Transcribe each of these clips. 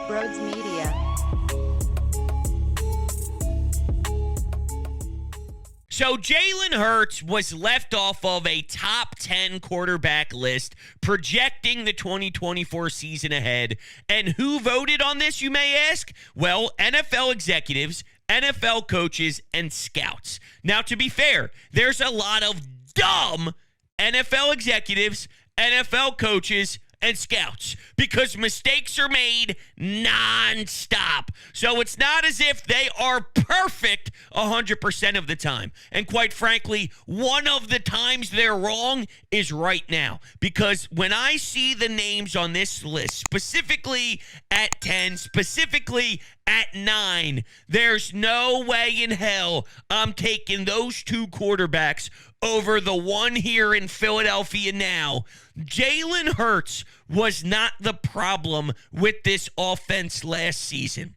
Brodes Media. So Jalen Hurts was left off of a top 10 quarterback list projecting the 2024 season ahead. And who voted on this, you may ask? Well, NFL executives, NFL coaches, and scouts. Now, to be fair, there's a lot of dumb NFL executives, NFL coaches, and scouts because mistakes are made nonstop. So it's not as if they are perfect 100% of the time. And quite frankly, one of the times they're wrong is right now. Because when I see the names on this list, specifically at 10, specifically at 9, there's no way in hell I'm taking those two quarterbacks over the one here in Philadelphia now. Jalen Hurts was not the problem with this offense last season.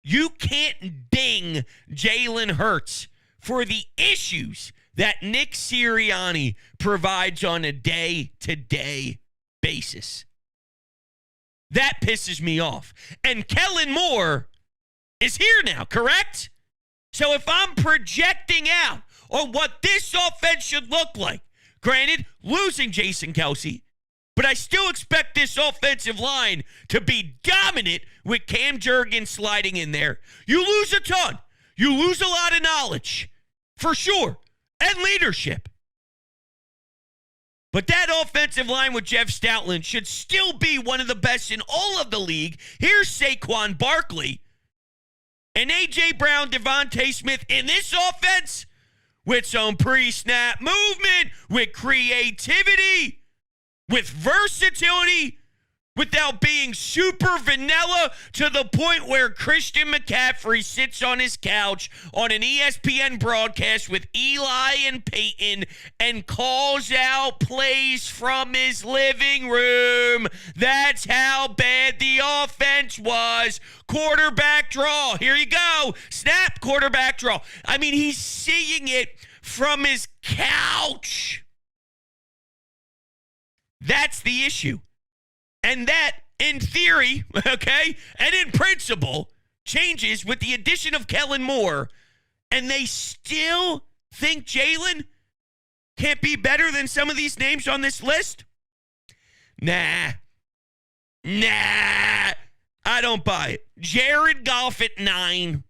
You can't ding Jalen Hurts for the issues that Nick Sirianni provides on a day-to-day basis. That pisses me off. And Kellen Moore is here now, correct? So if I'm projecting out on what this offense should look like, granted, losing Jason Kelce, but I still expect this offensive line to be dominant with Cam Jurgens sliding in there. You lose a ton. You lose a lot of knowledge, for sure, and leadership. But that offensive line with Jeff Stoutland should still be one of the best in all of the league. Here's Saquon Barkley and A.J. Brown, Devontae Smith in this offense with some pre-snap movement, with creativity, with versatility, without being super vanilla to the point where Christian McCaffrey sits on his couch on an ESPN broadcast with Eli and Peyton and calls out plays from his living room. That's how bad the offense was. Quarterback draw. Here you go. Snap, quarterback draw. I mean, he's seeing it from his couch. That's the issue. And that, in theory, okay, and in principle, changes with the addition of Kellen Moore, and they still think Jalen can't be better than some of these names on this list? Nah, I don't buy it. Jared Goff at 9,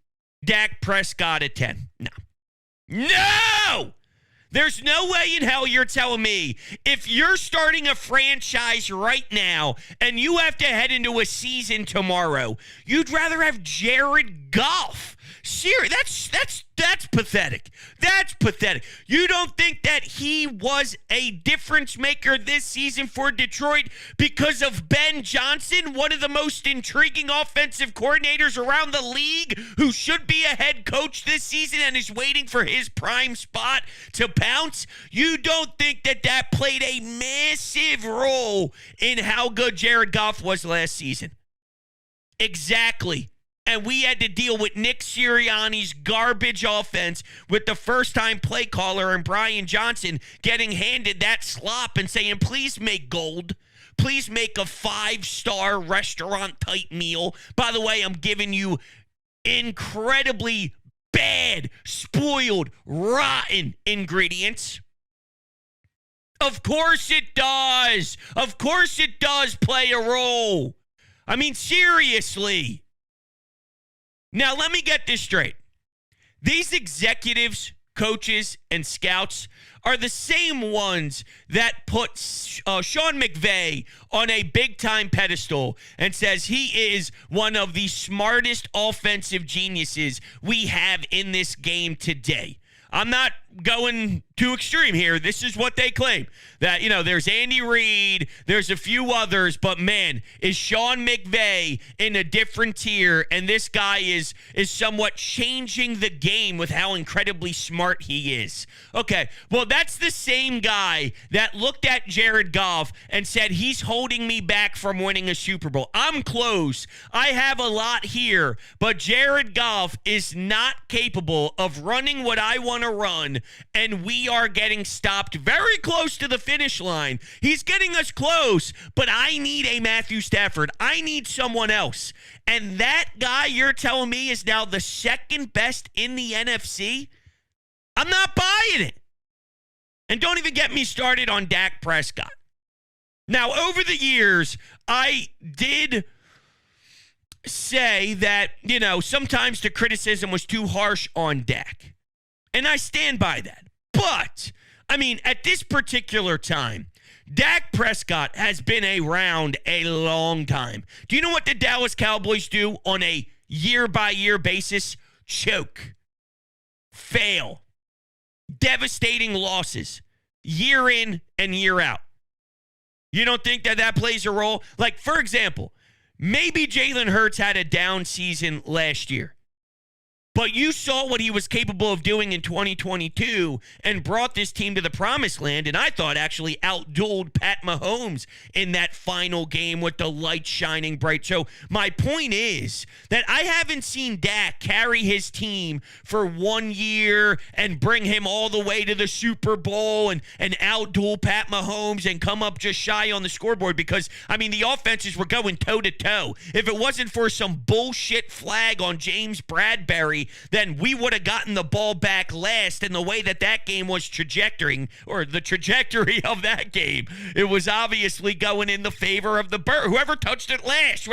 Dak Prescott at 10. No! There's no way in hell you're telling me if you're starting a franchise right now and you have to head into a season tomorrow, you'd rather have Jared Goff. Seriously, that's pathetic. That's pathetic. You don't think that he was a difference maker this season for Detroit because of Ben Johnson, one of the most intriguing offensive coordinators around the league who should be a head coach this season and is waiting for his prime spot to pounce? You don't think that played a massive role in how good Jared Goff was last season? Exactly. And we had to deal with Nick Sirianni's garbage offense with the first-time play caller and Brian Johnson getting handed that slop and saying, please make gold. Please make a 5-star restaurant-type meal. By the way, I'm giving you incredibly bad, spoiled, rotten ingredients. Of course it does. Of course it does play a role. I mean, seriously. Now, let me get this straight. These executives, coaches, and scouts are the same ones that put Sean McVay on a big-time pedestal and says he is one of the smartest offensive geniuses we have in this game today. I'm not going too extreme here. This is what they claim. That, there's Andy Reid, there's a few others, but man, is Sean McVay in a different tier, and this guy is somewhat changing the game with how incredibly smart he is. Okay, well, that's the same guy that looked at Jared Goff and said, he's holding me back from winning a Super Bowl. I'm close. I have a lot here, but Jared Goff is not capable of running what I want to run and we are getting stopped very close to the finish line. He's getting us close, but I need a Matthew Stafford. I need someone else. And that guy you're telling me is now the second best in the NFC? I'm not buying it. And don't even get me started on Dak Prescott. Now, over the years, I did say that, sometimes the criticism was too harsh on Dak. And I stand by that. But, at this particular time, Dak Prescott has been around a long time. Do you know what the Dallas Cowboys do on a year-by-year basis? Choke. Fail. Devastating losses. Year in and year out. You don't think that plays a role? Like, for example, maybe Jalen Hurts had a down season last year. But you saw what he was capable of doing in 2022 and brought this team to the promised land, and I thought actually outdueled Pat Mahomes in that final game with the light shining bright. So my point is that I haven't seen Dak carry his team for 1 year and bring him all the way to the Super Bowl and outduel Pat Mahomes and come up just shy on the scoreboard because, the offenses were going toe-to-toe. If it wasn't for some bullshit flag on James Bradbury, then we would have gotten the ball back last. And the way that game was trajectory of that game, it was obviously going in the favor of the Bird. Whoever touched it last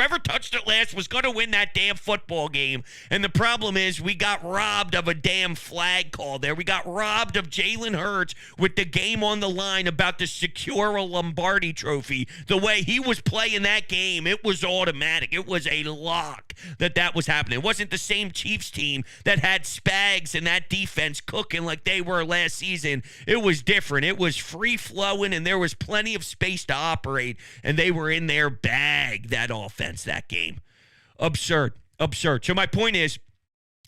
was going to win that damn football game. And the problem is we got robbed of a damn flag call there. We got robbed of Jalen Hurts with the game on the line about to secure a Lombardi trophy. The way he was playing that game, it was automatic. It was a lock that was happening. It wasn't the same Chiefs team that had Spags and that defense cooking like they were last season. It was different. It was free-flowing, and there was plenty of space to operate, and they were in their bag, that offense, that game. Absurd. So my point is,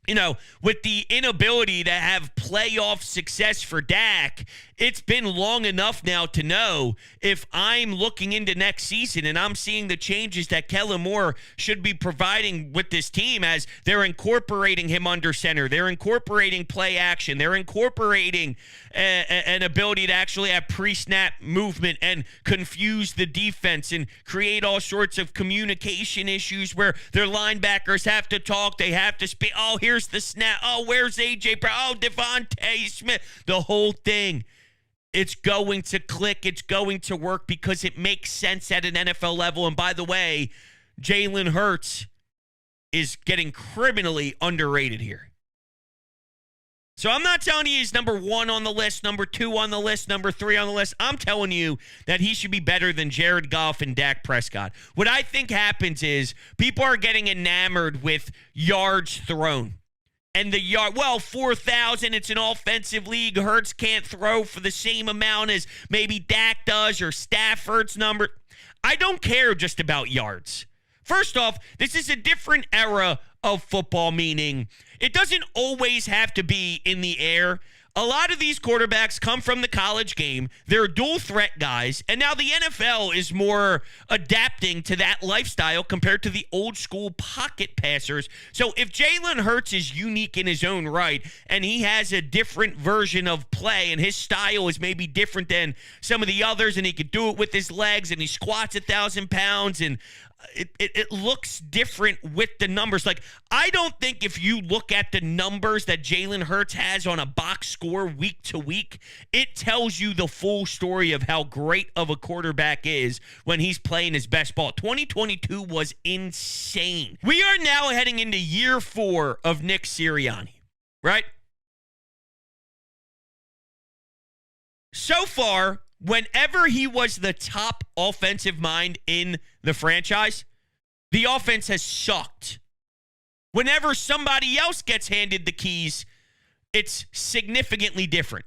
with the inability to have playoff success for Dak, it's been long enough now to know if I'm looking into next season and I'm seeing the changes that Kellen Moore should be providing with this team as they're incorporating him under center. They're incorporating play action. They're incorporating an ability to actually have pre-snap movement and confuse the defense and create all sorts of communication issues where their linebackers have to talk. They have to speak. Oh, here's the snap. Oh, where's A.J. Brown? Oh, Devontae Smith. The whole thing. It's going to click. It's going to work because it makes sense at an NFL level. And by the way, Jalen Hurts is getting criminally underrated here. So I'm not telling you he's number 1 on the list, number 2 on the list, number 3 on the list. I'm telling you that he should be better than Jared Goff and Dak Prescott. What I think happens is people are getting enamored with yards thrown. And the 4,000, it's an offensive league. Hurts can't throw for the same amount as maybe Dak does or Stafford's number. I don't care just about yards. First off, this is a different era of football, meaning it doesn't always have to be in the air. A lot of these quarterbacks come from the college game. They're dual threat guys. And now the NFL is more adapting to that lifestyle compared to the old school pocket passers. So if Jalen Hurts is unique in his own right and he has a different version of play and his style is maybe different than some of the others and he could do it with his legs and he squats 1,000 pounds and it looks different with the numbers. Like, I don't think if you look at the numbers that Jalen Hurts has on a box score week to week, it tells you the full story of how great of a quarterback is when he's playing his best ball. 2022 was insane. We are now heading into year 4 of Nick Sirianni, right? So far, whenever he was the top offensive mind in the franchise, the offense has sucked. Whenever somebody else gets handed the keys, it's significantly different.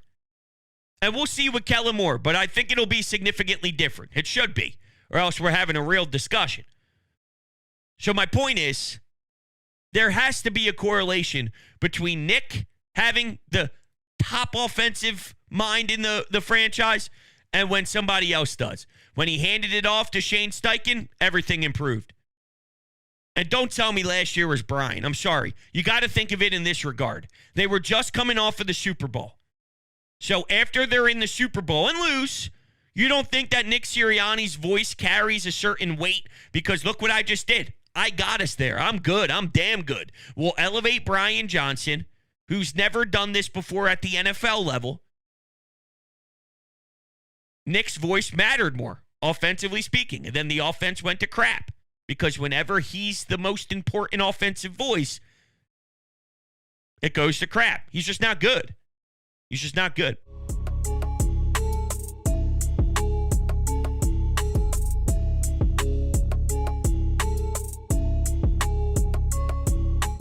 And we'll see with Kellen Moore, but I think it'll be significantly different. It should be, or else we're having a real discussion. So my point is, there has to be a correlation between Nick having the top offensive mind in the franchise and when somebody else does. When he handed it off to Shane Steichen, everything improved. And don't tell me last year was Brian. I'm sorry. You got to think of it in this regard. They were just coming off of the Super Bowl. So after they're in the Super Bowl and lose, you don't think that Nick Sirianni's voice carries a certain weight? Because look what I just did. I got us there. I'm good. I'm damn good. We'll elevate Brian Johnson, who's never done this before at the NFL level. Nick's voice mattered more, offensively speaking. And then the offense went to crap. Because whenever he's the most important offensive voice, it goes to crap. He's just not good. He's just not good.